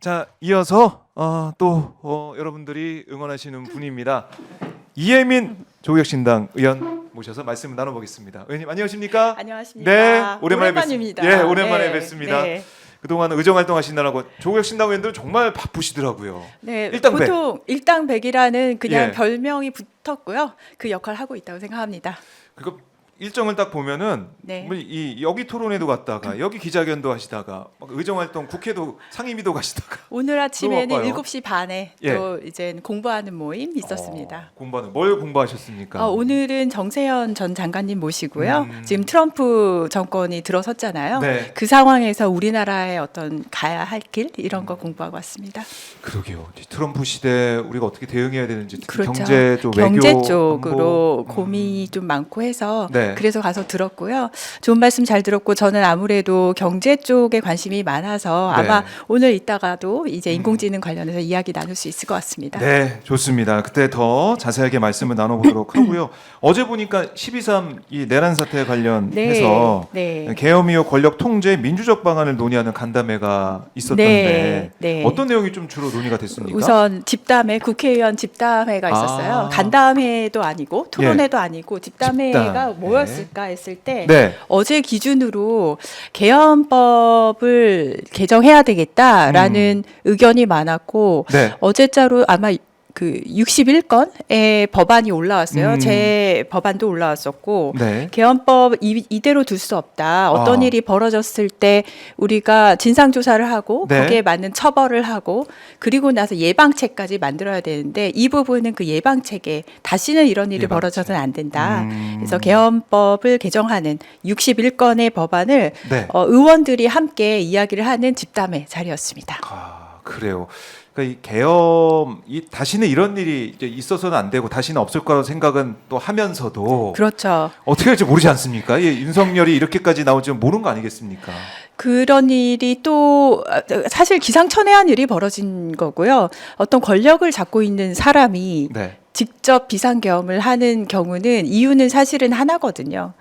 자, 이어서 여러분들이 응원하시는 분입니다. 이혜민 조국혁신당 의원 모셔서 말씀을 나눠보겠습니다. 의원님 안녕하십니까? 안녕하십니까? 네, 오랜만입니다. 예, 오랜만에 뵙습니다. 네. 그동안 의정 활동하신다고 조국혁신당 의원들은 정말 바쁘시더라고요. 네, 일당백. 보통 일당백이라는 그냥 예. 별명이 붙었고요. 그 역할을 하고 있다고 생각합니다. 그리고 일정을 딱 보면은 네. 뭐 여기 토론회도 갔다가 여기 기자회견도 하시다가 막 의정 활동 국회도 상임위도 가시다가 오늘 아침에는 봐요. 7시 반에 예. 또 이제 공부하는 모임 있었습니다. 공부하는 뭘 공부하셨습니까? 오늘은 정세현 전 장관님 모시고요. 음. 지금 트럼프 정권이 들어섰잖아요. 네. 그 상황에서 우리나라의 어떤 가야 할 길 이런 거 공부하고 왔습니다. 그러게요. 트럼프 시대 우리가 어떻게 대응해야 되는지 특히 그렇죠. 경제 쪽, 외교, 경제 쪽으로 안보. 고민이 좀 많고 해서 네. 그래서 가서 들었고요. 좋은 말씀 잘 들었고 저는 아무래도 경제 쪽에 관심이 많아서 네. 아마 오늘 이따가도 이제 인공지능 관련해서 이야기 나눌 수 있을 것 같습니다. 네, 좋습니다. 그때 더 자세하게 말씀을 나눠보도록 하고요. 어제 보니까 12.3 이 내란 사태 관련해서 네. 계엄 이후 권력 통제 민주적 방안을 논의하는 간담회가 있었던데 네. 어떤 내용이 좀 주로 논의가 됐습니까? 우선 집담회, 국회의원 집담회가 있었어요. 간담회도 아니고 토론회도 아니고 집담회가 집담. 뭐였을까 했을 때 네. 어제 기준으로 계엄법을 개정해야 되겠다라는 의견이 많았고 네. 어제자로 아마 그 61건의 법안이 올라왔어요. 제 법안도 올라왔었고 네. 계엄법 이대로 둘 수 없다. 어떤 일이 벌어졌을 때 우리가 진상조사를 하고 네. 거기에 맞는 처벌을 하고 그리고 나서 예방책까지 만들어야 되는데 이 부분은 그 예방책에 다시는 이런 일이 예방책. 벌어져서는 안 된다. 그래서 계엄법을 개정하는 61건의 법안을 네. 의원들이 함께 이야기를 하는 집담회 자리였습니다. 아, 그래요. 그러니까 이 계엄, 다시는 이런 일이 이제 있어서는 안 되고 다시는 없을 거라고 생각은 또 하면서도 그렇죠. 어떻게 할지 모르지 않습니까? 윤석열이 이렇게까지 나올지 모르는 거 아니겠습니까? 그런 일이 또 사실 기상천외한 일이 벌어진 거고요. 어떤 권력을 잡고 있는 사람이 네. 직접 비상계엄을 하는 경우는 이유는 사실은 하나거든요.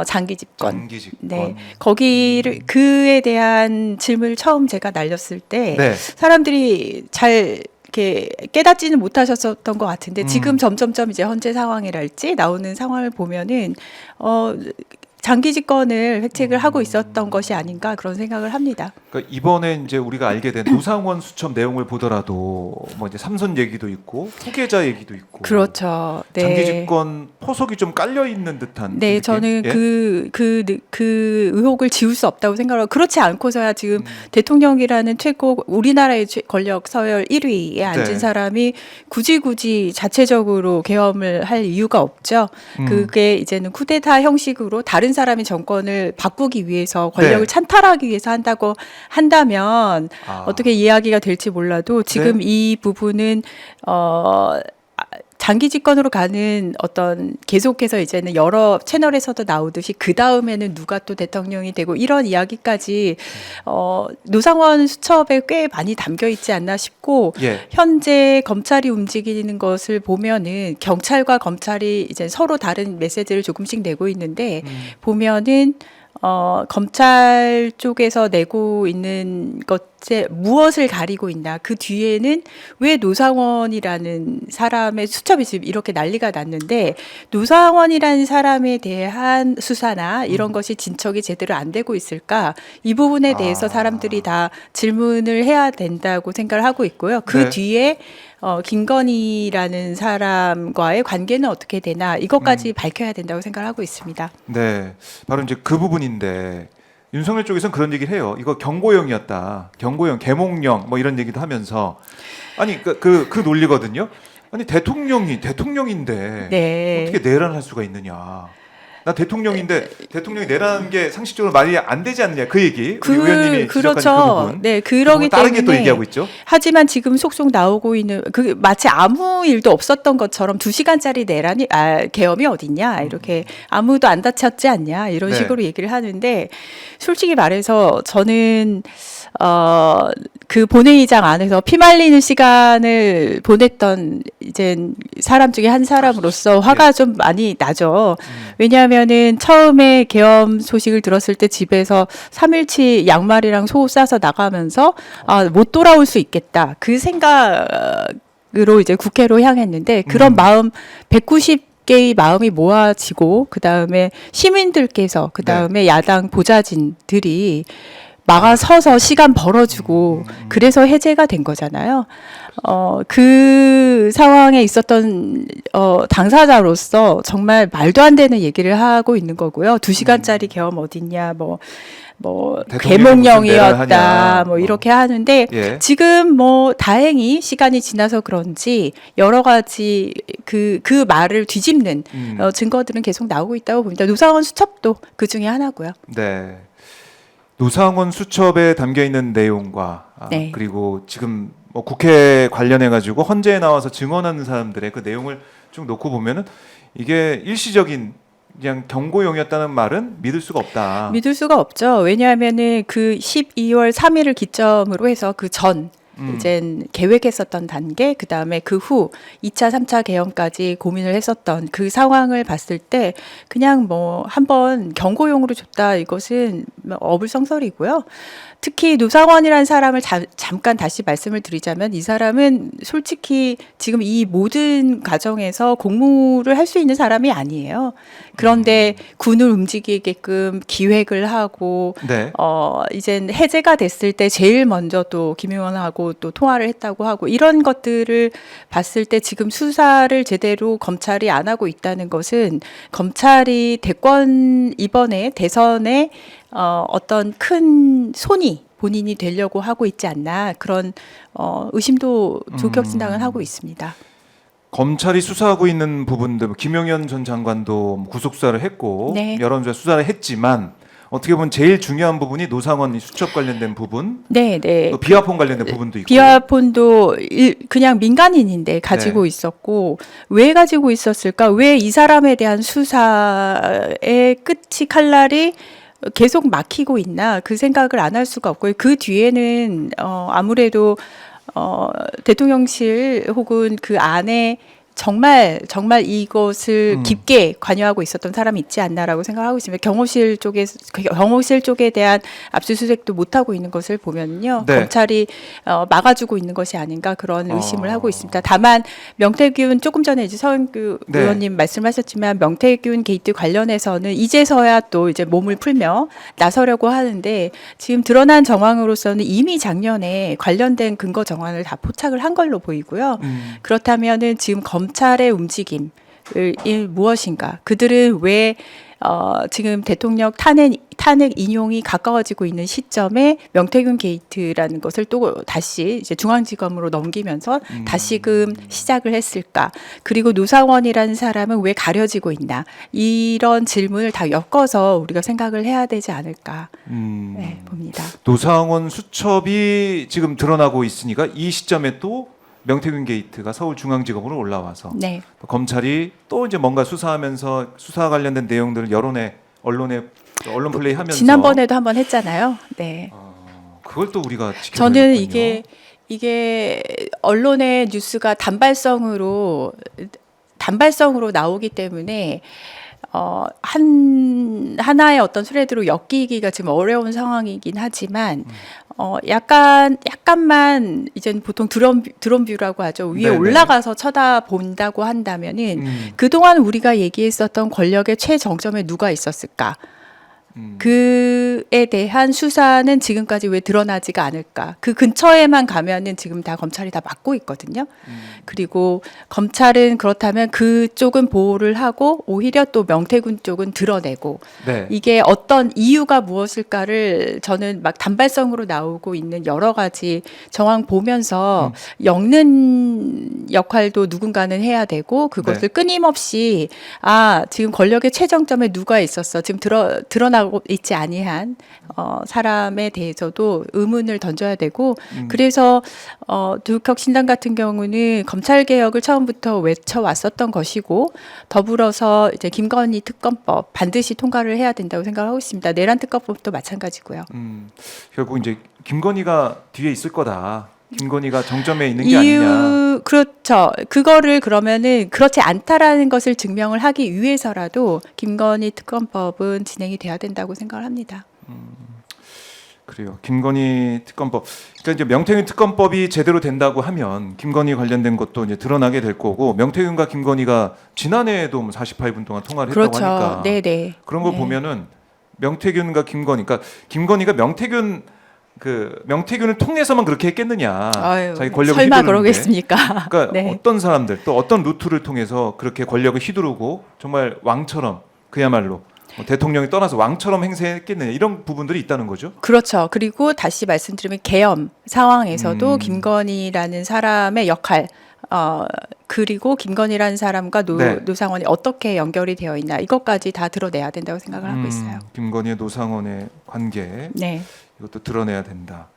장기 집권. 장기 집권. 네, 거기를 그에 대한 질문을 처음 제가 날렸을 때 네. 사람들이 잘 이렇게 깨닫지는 못하셨던 것 같은데 지금 점점점 이제 현재 상황이랄지 나오는 상황을 보면은 장기 집권을 획책을 하고 있었던 것이 아닌가 그런 생각을 합니다. 그러니까 이번에 이제 우리가 알게 된 노상원 수첩 내용을 보더라도 뭐 이제 삼선 얘기도 있고 후계자 얘기도 있고 그렇죠. 네. 장기 집권 포석이 좀 깔려 있는 듯한 네, 느낌? 저는 예? 그 의혹을 지울 수 없다고 생각하고 그렇지 않고서야 지금 대통령이라는 최고 우리나라의 권력 서열 1위에 앉은 네. 사람이 굳이 자체적으로 계엄을 할 이유가 없죠. 그게 이제는 쿠데타 형식으로 다른 사람이 정권을 바꾸기 위해서 권력을 네. 찬탈하기 위해서 한다고 한다면 아. 어떻게 이야기가 될지 몰라도 지금 이 부분은 장기 집권으로 가는 어떤 계속해서 이제는 여러 채널에서도 나오듯이 그 다음에는 누가 또 대통령이 되고 이런 이야기까지 노상원 수첩에 꽤 많이 담겨 있지 않나 싶고 예. 현재 검찰이 움직이는 것을 보면은 경찰과 검찰이 이제 서로 다른 메시지를 조금씩 내고 있는데 보면은 검찰 쪽에서 내고 있는 것에 무엇을 가리고 있나 그 뒤에는 왜 노상원이라는 사람의 수첩이 지금 이렇게 난리가 났는데 노상원이라는 사람에 대한 수사나 이런 것이 진척이 제대로 안 되고 있을까 이 부분에 대해서 사람들이 다 질문을 해야 된다고 생각을 하고 있고요. 그 네. 뒤에 김건희라는 사람과의 관계는 어떻게 되나 이것까지 밝혀야 된다고 생각을 하고 있습니다. 네, 바로 이제 그 부분인데 윤석열 쪽에서는 그런 얘기를 해요. 이거 경고형이었다. 경고형, 계몽령 뭐 이런 얘기도 하면서 아니 그 논리거든요. 아니 대통령인데 네. 어떻게 내란할 수가 있느냐. 나 대통령인데 대통령이 내란한 게 상식적으로 말이 안 되지 않느냐 그 얘기 우리 의원님이 지적한 그 그렇죠. 부분. 네, 그러기 다른 게 또 때문에 얘기하고 있죠. 하지만 지금 속속 나오고 있는 그 마치 아무 일도 없었던 것처럼 2시간짜리 내란이 계엄이 어딨냐 이렇게 아무도 안 다쳤지 않냐 이런 네. 식으로 얘기를 하는데 솔직히 말해서 저는 그 본회의장 안에서 피말리는 시간을 보냈던 이제 사람 중에 한 사람으로서 화가 좀 많이 나죠. 왜냐하면 왜냐하면은 처음에 계엄 소식을 들었을 때 집에서 3일치 양말이랑 소 싸서 나가면서 못 돌아올 수 있겠다. 그 생각으로 이제 국회로 향했는데 그런 마음 190개의 마음이 모아지고 그다음에 시민들께서 그다음에 야당 보좌진들이 막아서서 시간 벌어주고 그래서 해제가 된 거잖아요. 그 상황에 있었던 당사자로서 정말 말도 안 되는 얘기를 하고 있는 거고요. 2시간짜리 계엄 어딨냐, 뭐 대통령이 무슨 배를 하냐. 계몽령이었다, 뭐 이렇게 하는데 예. 지금 뭐 다행히 시간이 지나서 그런지 여러 가지 그 말을 뒤집는 증거들은 계속 나오고 있다고 봅니다. 노상원 수첩도 그 중에 하나고요. 네. 노상원 수첩에 담겨 있는 내용과 네. 그리고 지금 뭐 국회 관련해 가지고 헌재에 나와서 증언하는 사람들의 그 내용을 쭉 놓고 보면은 이게 일시적인 그냥 경고용이었다는 말은 믿을 수가 없다. 믿을 수가 없죠. 왜냐하면은 그 12월 3일을 기점으로 해서 그 전 이젠 계획했었던 단계, 그 다음에 그 후 2차, 3차 개헌까지 고민을 했었던 그 상황을 봤을 때 그냥 뭐 한번 경고용으로 줬다 이것은 어불성설이고요. 특히 노상원이라는 사람을 잠깐 다시 말씀을 드리자면 이 사람은 솔직히 지금 이 모든 과정에서 공무를 할 수 있는 사람이 아니에요. 그런데 군을 움직이게끔 기획을 하고 네. 이젠 해제가 됐을 때 제일 먼저 또 김용현하고 또 통화를 했다고 하고 이런 것들을 봤을 때 지금 수사를 제대로 검찰이 안 하고 있다는 것은 검찰이 이번에 대선에 어떤 큰 손이 본인이 되려고 하고 있지 않나 그런 의심도 조격진당은 하고 있습니다. 검찰이 수사하고 있는 부분들, 김용현 전 장관도 구속 수사를 했고 네. 여론조사 수사를 했지만 어떻게 보면 제일 중요한 부분이 노상원 수첩 관련된 부분, 네, 네. 또 비화폰 관련된 부분도 있고. 비화폰도 그냥 민간인인데 가지고 네. 있었고 왜 가지고 있었을까? 왜 이 사람에 대한 수사의 끝이 칼날이 계속 막히고 있나 그 생각을 안 할 수가 없고요. 그 뒤에는 아무래도 대통령실 혹은 그 안에 정말 이것을 깊게 관여하고 있었던 사람이 있지 않나라고 생각하고 있습니다. 경호실 쪽에 대한 압수수색도 못 하고 있는 것을 보면요, 네. 검찰이 막아주고 있는 것이 아닌가 그런 의심을 하고 있습니다. 다만 명태균 조금 전에 이제 서영규 네. 의원님 말씀하셨지만 명태균 게이트 관련해서는 이제서야 또 이제 몸을 풀며 나서려고 하는데 지금 드러난 정황으로서는 이미 작년에 관련된 근거 정황을 다 포착을 한 걸로 보이고요. 그렇다면은 지금 검찰의 움직임이 무엇인가? 그들은 왜 지금 대통령 탄핵 인용이 가까워지고 있는 시점에 명태균 게이트라는 것을 또 다시 이제 중앙지검으로 넘기면서 다시금 시작을 했을까? 그리고 노상원이라는 사람은 왜 가려지고 있나? 이런 질문을 다 엮어서 우리가 생각을 해야 되지 않을까 네, 봅니다. 노상원 수첩이 지금 드러나고 있으니까 이 시점에 또 명태균 게이트가 서울중앙지검으로 올라와서 네. 검찰이 또 이제 뭔가 수사하면서 수사 관련된 내용들을 언론 플레이하면서 지난번에도 한번 했잖아요. 네. 그걸 또 우리가 지켜봐야겠군요. 저는 이게 언론의 뉴스가 단발성으로 나오기 때문에 하나의 어떤 스레드로 엮이기가 지금 어려운 상황이긴 하지만 약간만 이제 보통 드론 뷰라고 하죠. 위에 네네. 올라가서 쳐다본다고 한다면은 그동안 우리가 얘기했었던 권력의 최정점에 누가 있었을까? 그에 대한 수사는 지금까지 왜 드러나지가 않을까? 그 근처에만 가면은 지금 다 검찰이 다 막고 있거든요. 그리고 검찰은 그렇다면 그쪽은 보호를 하고 오히려 또 명태균 쪽은 드러내고 네. 이게 어떤 이유가 무엇일까를 저는 막 단발성으로 나오고 있는 여러 가지 정황 보면서 엮는 역할도 누군가는 해야 되고 그것을 네. 끊임없이 지금 권력의 최정점에 누가 있었어 지금 드러나고 있지 아니한 사람에 대해서도 의문을 던져야 되고 그래서 두국혁 신당 같은 경우는 검찰 개혁을 처음부터 외쳐왔었던 것이고 더불어서 이제 김건희 특검법 반드시 통과를 해야 된다고 생각하고 있습니다. 내란 특검법도 마찬가지고요. 결국 이제 김건희가 뒤에 있을 거다. 김건희가 정점에 있는 게 아니냐. 그렇죠. 그거를 그러면은 그렇지 않다라는 것을 증명을 하기 위해서라도 김건희 특검법은 진행이 돼야 된다고 생각을 합니다. 그래요. 김건희 특검법. 그러니까 이제 명태균 특검법이 제대로 된다고 하면 김건희 관련된 것도 이제 드러나게 될 거고 명태균과 김건희가 지난해에도 48분 동안 통화를 했다고 그렇죠. 하니까 네네. 그런 걸 네. 보면은 명태균과 김건희, 그러니까 김건희가 명태균을 통해서만 그렇게 했겠느냐. 아유, 자기 권력을 설마 휘두르는데. 그러겠습니까? 그러니까 네. 어떤 사람들 또 어떤 루트를 통해서 그렇게 권력을 휘두르고 정말 왕처럼 그야말로 대통령이 떠나서 왕처럼 행세했겠느냐 이런 부분들이 있다는 거죠. 그렇죠. 그리고 다시 말씀드리면 계엄 상황에서도 김건희라는 사람의 역할, 그리고 김건희라는 사람과 네. 노상원이 어떻게 연결이 되어 있나 이것까지 다 드러내야 된다고 생각을 하고 있어요. 김건희의 노상원의 관계 네. 이것도 드러내야 된다.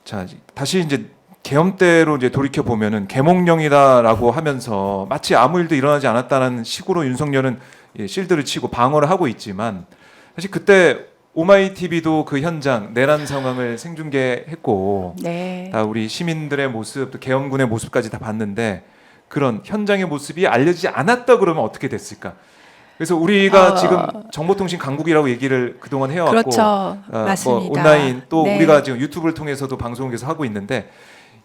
자, 다시 이제 계엄 때로 이제 돌이켜 보면은 계몽령이다라고 하면서 마치 아무 일도 일어나지 않았다는 식으로 윤석열은 실드를 치고 방어를 하고 있지만 사실 그때 오마이 TV도 그 현장 내란 상황을 생중계했고 네. 다 우리 시민들의 모습, 또 계엄군의 모습까지 다 봤는데 그런 현장의 모습이 알려지지 않았다 그러면 어떻게 됐을까? 그래서 우리가 지금 정보통신 강국이라고 얘기를 그동안 해왔고 그렇죠. 맞습니다. 뭐 온라인 또 네. 우리가 지금 유튜브를 통해서도 방송을 계속 하고 있는데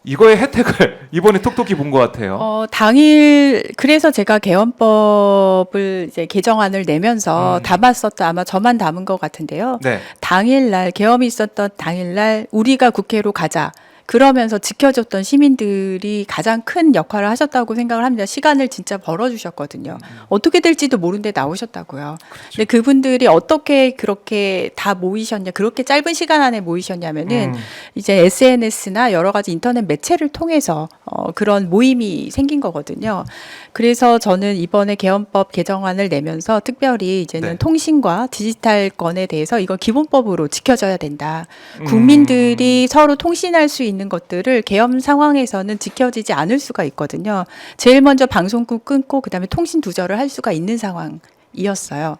이거의 혜택을 이번에 톡톡히 본 것 같아요. 당일 그래서 제가 계엄법을 이제 개정안을 내면서 담았었다 아마 저만 담은 것 같은데요. 네. 당일날 계엄이 있었던 당일날 우리가 국회로 가자. 그러면서 지켜줬던 시민들이 가장 큰 역할을 하셨다고 생각을 합니다. 시간을 진짜 벌어주셨거든요. 어떻게 될지도 모르는데 나오셨다고요. 근데 그분들이 어떻게 그렇게 다 모이셨냐, 그렇게 짧은 시간 안에 모이셨냐면은 이제 SNS나 여러 가지 인터넷 매체를 통해서 그런 모임이 생긴 거거든요. 그래서 저는 이번에 계엄법 개정안을 내면서 특별히 이제는 네. 통신과 디지털권에 대해서 이거 기본법으로 지켜져야 된다. 국민들이 서로 통신할 수 있는 것들을 계엄 상황에서는 지켜지지 않을 수가 있거든요. 제일 먼저 방송국 끊고 그다음에 통신 두절을 할 수가 있는 상황이었어요.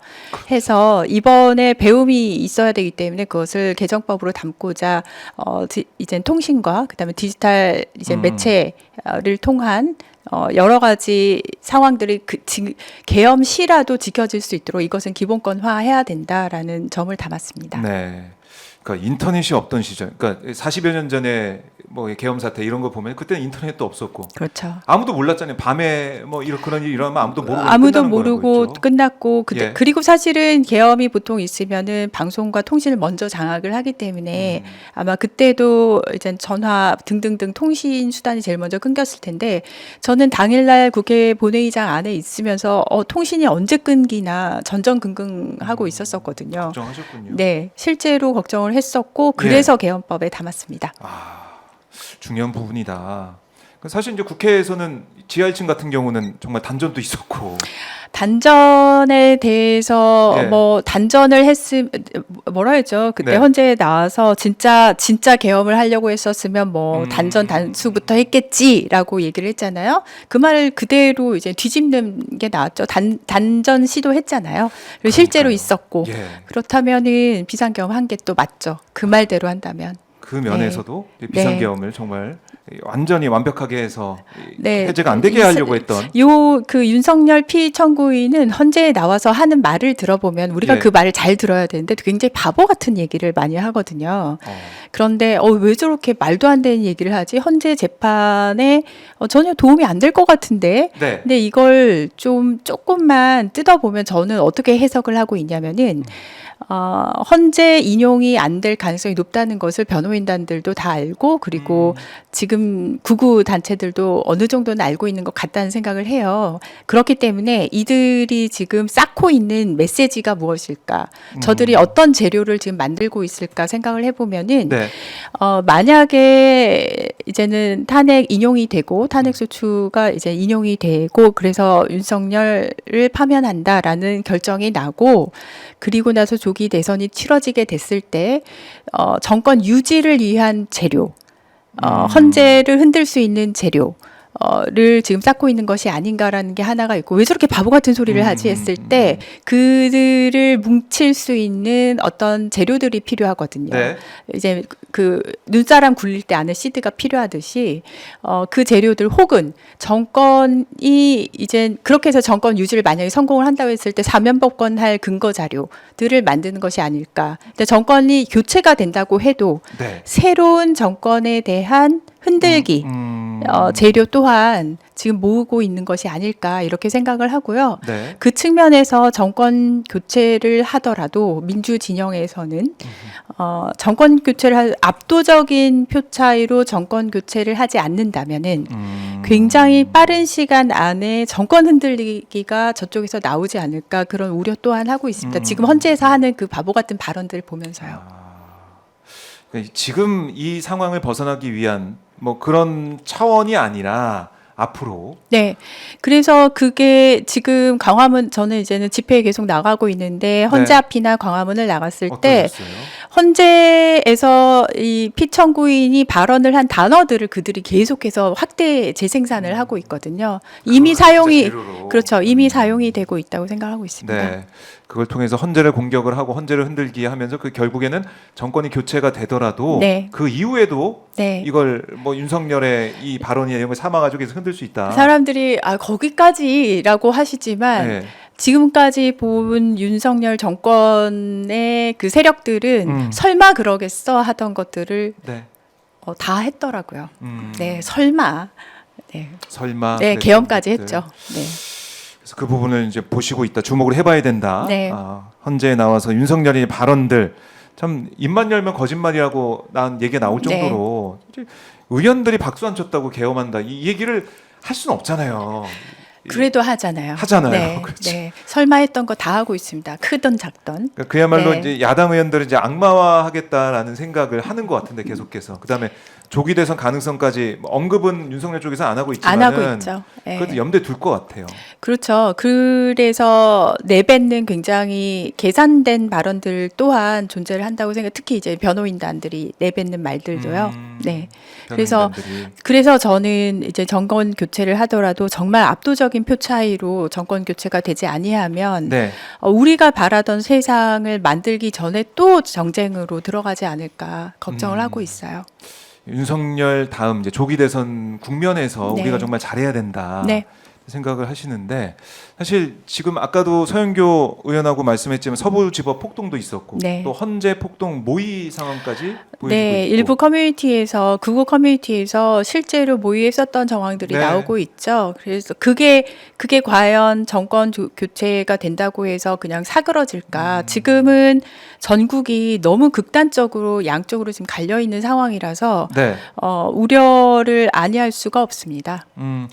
해서 이번에 배움이 있어야 되기 때문에 그것을 개정법으로 담고자 이제 통신과 그다음에 디지털 이제 매체를 통한 여러 가지 상황들이 계엄 시라도 지켜질 수 있도록 이것은 기본권화해야 된다라는 점을 담았습니다. 네. 그러니까 인터넷이 없던 시절, 그러니까 40여 년 전에 뭐 계엄 사태 이런 거 보면 그때는 인터넷도 없었고 그렇죠. 아무도 몰랐잖아요. 밤에 뭐 그런 일이 일어나면 아무도 모르고 아무도 끝나는 모르고 거라고 했죠. 끝났고 그때 예. 그리고 사실은 계엄이 보통 있으면은 방송과 통신을 먼저 장악을 하기 때문에 아마 그때도 이제 전화 등등등 통신 수단이 제일 먼저 끊겼을 텐데 저는 당일날 국회 본회의장 안에 있으면서 통신이 언제 끊기나 전전긍긍하고 있었었거든요. 걱정하셨군요. 네, 실제로 걱정을 했었고 그래서 계엄법에 담았습니다. 중요한 부분이다. 사실 이제 국회에서는 지하 1층 같은 경우는 정말 단전도 있었고 단전에 대해서 예. 뭐 단전을 뭐라 했죠? 그때 네. 헌재에 나와서 진짜 계엄을 하려고 했었으면 뭐 단전 단수부터 했겠지라고 얘기를 했잖아요. 그 말을 그대로 이제 뒤집는 게 나왔죠. 단전 시도했잖아요. 그리고 실제로 그러니까요. 있었고 예. 그렇다면은 비상계엄 한 게 또 맞죠. 그 말대로 한다면. 그 면에서도 비상계엄을 정말 완전히 완벽하게 해서 네. 해제가 안 되게 하려고 했던 그 윤석열 피청구인은 헌재에 나와서 하는 말을 들어보면 우리가 예. 그 말을 잘 들어야 되는데 굉장히 바보 같은 얘기를 많이 하거든요. 그런데 왜 저렇게 말도 안 되는 얘기를 하지? 헌재 재판에 전혀 도움이 안 될 것 같은데. 네. 근데 이걸 조금만 뜯어보면 저는 어떻게 해석을 하고 있냐면은 헌재 인용이 안 될 가능성이 높다는 것을 변호인단들도 다 알고 그리고 지금 구구 단체들도 어느 정도는 알고 있는 것 같다는 생각을 해요. 그렇기 때문에 이들이 지금 쌓고 있는 메시지가 무엇일까? 저들이 어떤 재료를 지금 만들고 있을까 생각을 해보면은 네. 만약에 이제는 탄핵 인용이 되고 탄핵 소추가 이제 인용이 되고 그래서 윤석열을 파면한다라는 결정이 나고 그리고 나서 조기 대선이 치러지게 됐을 때 정권 유지를 위한 재료, 헌재를 흔들 수 있는 재료, 를 지금 쌓고 있는 것이 아닌가라는 게 하나가 있고, 왜 저렇게 바보 같은 소리를 하지 했을 때 그들을 뭉칠 수 있는 어떤 재료들이 필요하거든요. 네. 이제 그 눈사람 굴릴 때 안에 시드가 필요하듯이 그 재료들, 혹은 정권이 이제 그렇게 해서 정권 유지를 만약에 성공을 한다고 했을 때 사면복권할 근거 자료들을 만드는 것이 아닐까. 근데 정권이 교체가 된다고 해도 네. 새로운 정권에 대한 흔들기, 재료 또한 지금 모으고 있는 것이 아닐까 이렇게 생각을 하고요. 네. 그 측면에서 정권 교체를 하더라도 민주 진영에서는 정권 교체를 압도적인 표 차이로 정권 교체를 하지 않는다면은 굉장히 빠른 시간 안에 정권 흔들리기가 저쪽에서 나오지 않을까, 그런 우려 또한 하고 있습니다. 지금 헌재에서 하는 그 바보 같은 발언들을 보면서요. 지금 이 상황을 벗어나기 위한 뭐 그런 차원이 아니라 앞으로. 네. 그래서 그게 지금 광화문, 저는 이제는 집회에 계속 나가고 있는데 헌재 네. 앞이나 광화문을 나갔을 때 어떠셨어요? 헌재에서 이 피청구인이 발언을 한 단어들을 그들이 계속해서 확대 재생산을 하고 있거든요. 이미 그걸 사용이 진짜 재료로. 그렇죠. 이미 사용이 되고 있다고 생각하고 있습니다. 네. 그걸 통해서 헌재를 공격을 하고 헌재를 흔들기 하면서 그 결국에는 정권이 교체가 되더라도 네. 그 이후에도 네. 이걸 뭐 윤석열의 이 발언이나 이런 걸 삼아가지고 계속 흔들 수 있다. 사람들이 거기까지라고 하시지만 네. 지금까지 본 윤석열 정권의 그 세력들은 설마 그러겠어 하던 것들을 네. 다 했더라고요. 네, 설마. 네, 설마. 네, 그랬던 계엄까지 것들. 했죠. 네. 그래서 그 부분을 이제 보시고 있다. 주목을 해봐야 된다. 네. 헌재에 나와서 윤석열의 발언들 참 입만 열면 거짓말이라고 난 얘기가 나올 네. 정도로 이제 의원들이 박수 안 쳤다고 계엄한다. 이 얘기를 할 수는 없잖아요. 그래도 하잖아요. 하잖아요. 네, 그렇죠. 네. 설마 했던 거 다 하고 있습니다. 크던 작던. 그러니까 그야말로 네. 이제 야당 의원들은 이제 악마화하겠다라는 생각을 하는 것 같은데 계속해서 그다음에 조기 대선 가능성까지 뭐 언급은 윤석열 쪽에서 안 하고 있지만 안 하고 있죠. 네. 그래도 염두에 둘 것 같아요. 그렇죠. 그래서 내뱉는 굉장히 계산된 발언들 또한 존재를 한다고 생각. 특히 이제 변호인단들이 내뱉는 말들도요. 네. 그래서 저는 이제 정권 교체를 하더라도 정말 압도적인 표 차이로 정권 교체가 되지 아니하면 네. 우리가 바라던 세상을 만들기 전에 또 정쟁으로 들어가지 않을까 걱정을 하고 있어요. 윤석열 다음 이제 조기 대선 국면에서 네. 우리가 정말 잘해야 된다. 네. 생각을 하시는데 사실 지금 아까도 서영교 의원하고 말씀했지만 서부지법 폭동도 있었고 네. 또 헌재 폭동 모의 상황까지 보여지고 네, 있고 일부 커뮤니티에서 극우 커뮤니티에서 실제로 모의했었던 정황들이 네. 나오고 있죠. 그래서 그게 과연 정권 교체가 된다고 해서 그냥 사그러질까? 지금은 전국이 너무 극단적으로 양쪽으로 지금 갈려 있는 상황이라서 네. 우려를 아니할 수가 없습니다.